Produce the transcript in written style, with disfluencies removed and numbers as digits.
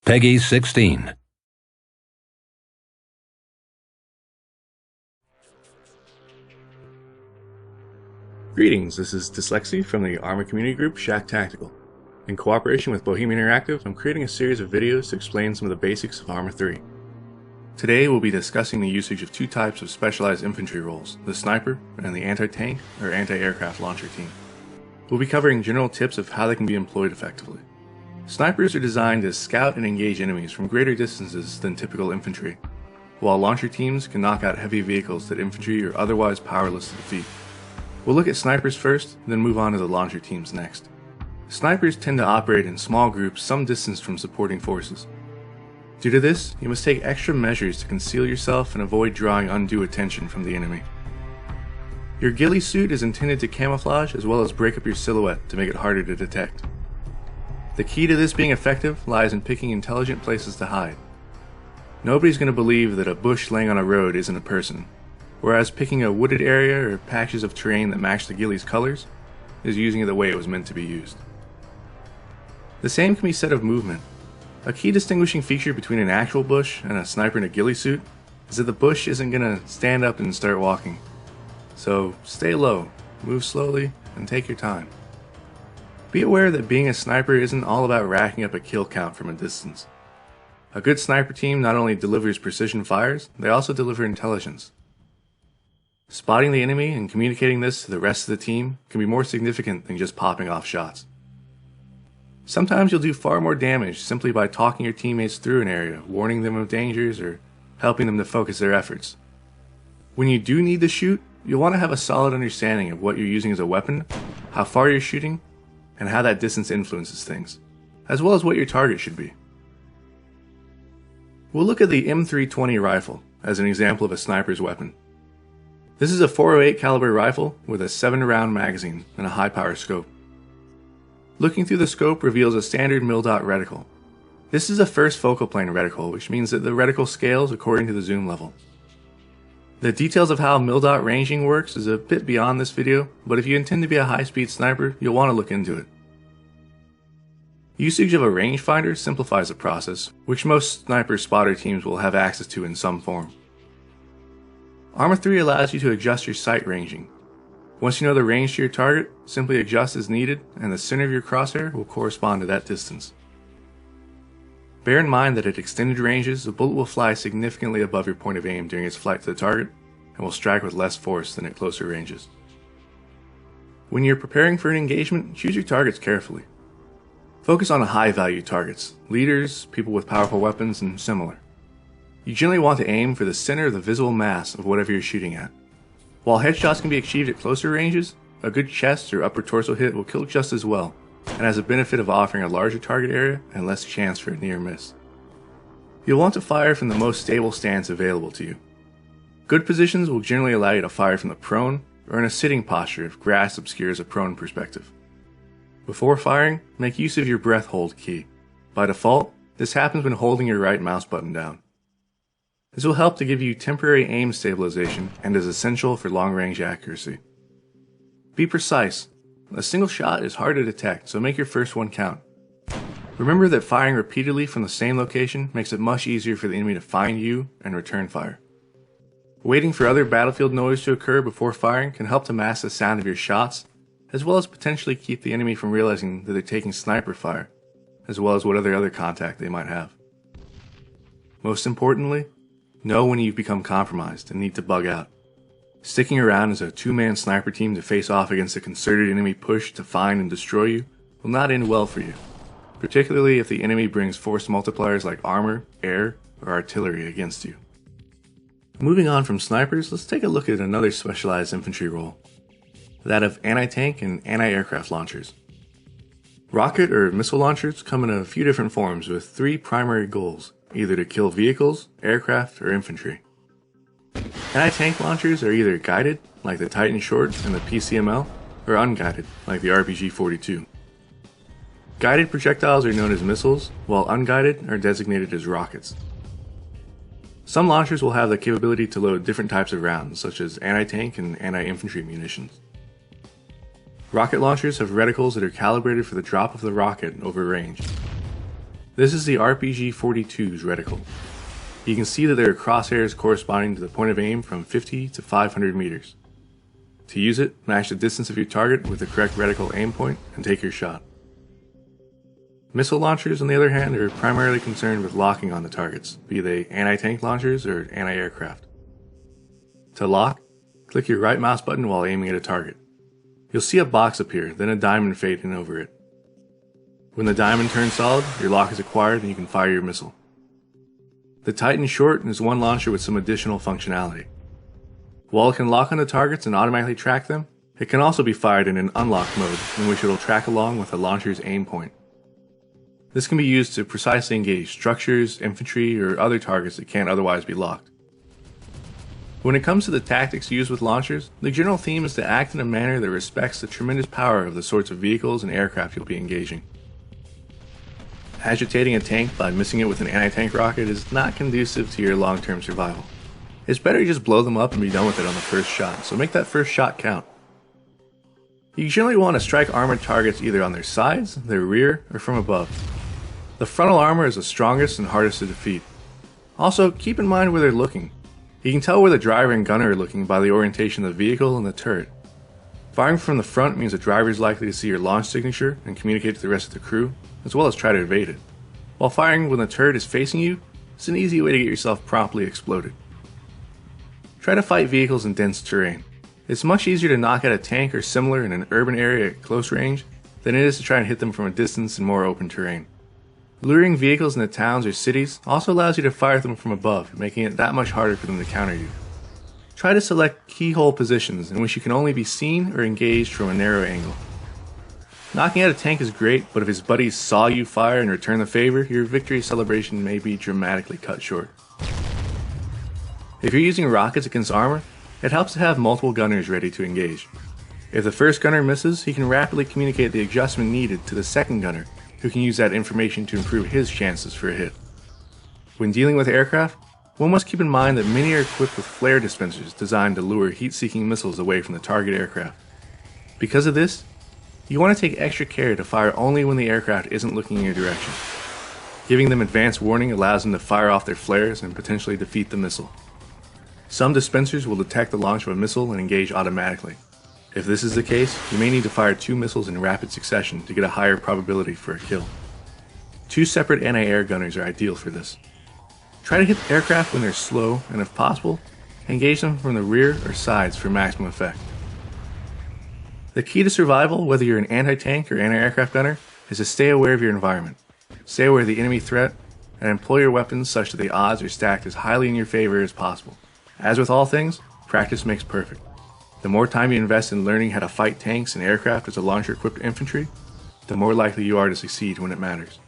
Peggy 16. Greetings, this is Dyslexy from the ArmA community group Shack Tactical. In cooperation with Bohemian Interactive, I'm creating a series of videos to explain some of the basics of ArmA 3. Today we'll be discussing the usage of two types of specialized infantry roles, the sniper and the anti-tank or anti-aircraft launcher team. We'll be covering general tips of how they can be employed effectively. Snipers are designed to scout and engage enemies from greater distances than typical infantry, while launcher teams can knock out heavy vehicles that infantry are otherwise powerless to defeat. We'll look at snipers first, then move on to the launcher teams next. Snipers tend to operate in small groups some distance from supporting forces. Due to this, you must take extra measures to conceal yourself and avoid drawing undue attention from the enemy. Your ghillie suit is intended to camouflage as well as break up your silhouette to make it harder to detect. The key to this being effective lies in picking intelligent places to hide. Nobody's going to believe that a bush laying on a road isn't a person, whereas picking a wooded area or patches of terrain that match the ghillie's colors is using it the way it was meant to be used. The same can be said of movement. A key distinguishing feature between an actual bush and a sniper in a ghillie suit is that the bush isn't going to stand up and start walking. So stay low, move slowly, and take your time. Be aware that being a sniper isn't all about racking up a kill count from a distance. A good sniper team not only delivers precision fires, they also deliver intelligence. Spotting the enemy and communicating this to the rest of the team can be more significant than just popping off shots. Sometimes you'll do far more damage simply by talking your teammates through an area, warning them of dangers, or helping them to focus their efforts. When you do need to shoot, you'll want to have a solid understanding of what you're using as a weapon, how far you're shooting, and how that distance influences things, as well as what your target should be. We'll look at the M320 rifle as an example of a sniper's weapon. This is a .408 caliber rifle with a 7-round magazine and a high-power scope. Looking through the scope reveals a standard mil-dot reticle. This is a first focal plane reticle, which means that the reticle scales according to the zoom level. The details of how mil-dot ranging works is a bit beyond this video, but if you intend to be a high-speed sniper, you'll want to look into it. Usage of a rangefinder simplifies the process, which most sniper spotter teams will have access to in some form. ArmA 3 allows you to adjust your sight ranging. Once you know the range to your target, simply adjust as needed, and the center of your crosshair will correspond to that distance. Bear in mind that at extended ranges, the bullet will fly significantly above your point of aim during its flight to the target, and will strike with less force than at closer ranges. When you're preparing for an engagement, choose your targets carefully. Focus on high-value targets, leaders, people with powerful weapons, and similar. You generally want to aim for the center of the visible mass of whatever you're shooting at. While headshots can be achieved at closer ranges, a good chest or upper torso hit will kill just as well, and has a benefit of offering a larger target area and less chance for a near miss. You'll want to fire from the most stable stance available to you. Good positions will generally allow you to fire from the prone or in a sitting posture if grass obscures a prone perspective. Before firing, make use of your breath hold key. By default, this happens when holding your right mouse button down. This will help to give you temporary aim stabilization and is essential for long-range accuracy. Be precise. A single shot is hard to detect, so make your first one count. Remember that firing repeatedly from the same location makes it much easier for the enemy to find you and return fire. Waiting for other battlefield noise to occur before firing can help to mask the sound of your shots, as well as potentially keep the enemy from realizing that they're taking sniper fire, as well as what other contact they might have. Most importantly, know when you've become compromised and need to bug out. Sticking around as a two-man sniper team to face off against a concerted enemy push to find and destroy you will not end well for you, particularly if the enemy brings force multipliers like armor, air, or artillery against you. Moving on from snipers, let's take a look at another specialized infantry role, that of anti-tank and anti-aircraft launchers. Rocket or missile launchers come in a few different forms with three primary goals, either to kill vehicles, aircraft, or infantry. Anti-tank launchers are either guided, like the Titan Short and the PCML, or unguided, like the RPG-42. Guided projectiles are known as missiles, while unguided are designated as rockets. Some launchers will have the capability to load different types of rounds, such as anti-tank and anti-infantry munitions. Rocket launchers have reticles that are calibrated for the drop of the rocket over range. This is the RPG-42's reticle. You can see that there are crosshairs corresponding to the point of aim from 50 to 500 meters. To use it, match the distance of your target with the correct reticle aim point and take your shot. Missile launchers, on the other hand, are primarily concerned with locking on the targets, be they anti-tank launchers or anti-aircraft. To lock, click your right mouse button while aiming at a target. You'll see a box appear, then a diamond fade in over it. When the diamond turns solid, your lock is acquired and you can fire your missile. The Titan Short is one launcher with some additional functionality. While it can lock onto targets and automatically track them, it can also be fired in an unlocked mode, in which it will track along with the launcher's aim point. This can be used to precisely engage structures, infantry, or other targets that can't otherwise be locked. When it comes to the tactics used with launchers, the general theme is to act in a manner that respects the tremendous power of the sorts of vehicles and aircraft you'll be engaging. Agitating a tank by missing it with an anti-tank rocket is not conducive to your long-term survival. It's better to just blow them up and be done with it on the first shot, so make that first shot count. You generally want to strike armored targets either on their sides, their rear, or from above. The frontal armor is the strongest and hardest to defeat. Also, keep in mind where they're looking. You can tell where the driver and gunner are looking by the orientation of the vehicle and the turret. Firing from the front means the driver is likely to see your launch signature and communicate to the rest of the crew, as well as try to evade it. While firing when the turret is facing you, it's an easy way to get yourself promptly exploded. Try to fight vehicles in dense terrain. It's much easier to knock out a tank or similar in an urban area at close range than it is to try and hit them from a distance in more open terrain. Luring vehicles into towns or cities also allows you to fire them from above, making it that much harder for them to counter you. Try to select keyhole positions in which you can only be seen or engaged from a narrow angle. Knocking out a tank is great, but if his buddies saw you fire and return the favor, your victory celebration may be dramatically cut short. If you're using rockets against armor, it helps to have multiple gunners ready to engage. If the first gunner misses, he can rapidly communicate the adjustment needed to the second gunner, who can use that information to improve his chances for a hit. When dealing with aircraft, one must keep in mind that many are equipped with flare dispensers designed to lure heat-seeking missiles away from the target aircraft. Because of this, you want to take extra care to fire only when the aircraft isn't looking in your direction. Giving them advance warning allows them to fire off their flares and potentially defeat the missile. Some dispensers will detect the launch of a missile and engage automatically. If this is the case, you may need to fire 2 missiles in rapid succession to get a higher probability for a kill. 2 separate anti-air gunners are ideal for this. Try to hit the aircraft when they're slow, and if possible, engage them from the rear or sides for maximum effect. The key to survival, whether you're an anti-tank or anti-aircraft gunner, is to stay aware of your environment, stay aware of the enemy threat, and employ your weapons such that the odds are stacked as highly in your favor as possible. As with all things, practice makes perfect. The more time you invest in learning how to fight tanks and aircraft as a launcher-equipped infantry, the more likely you are to succeed when it matters.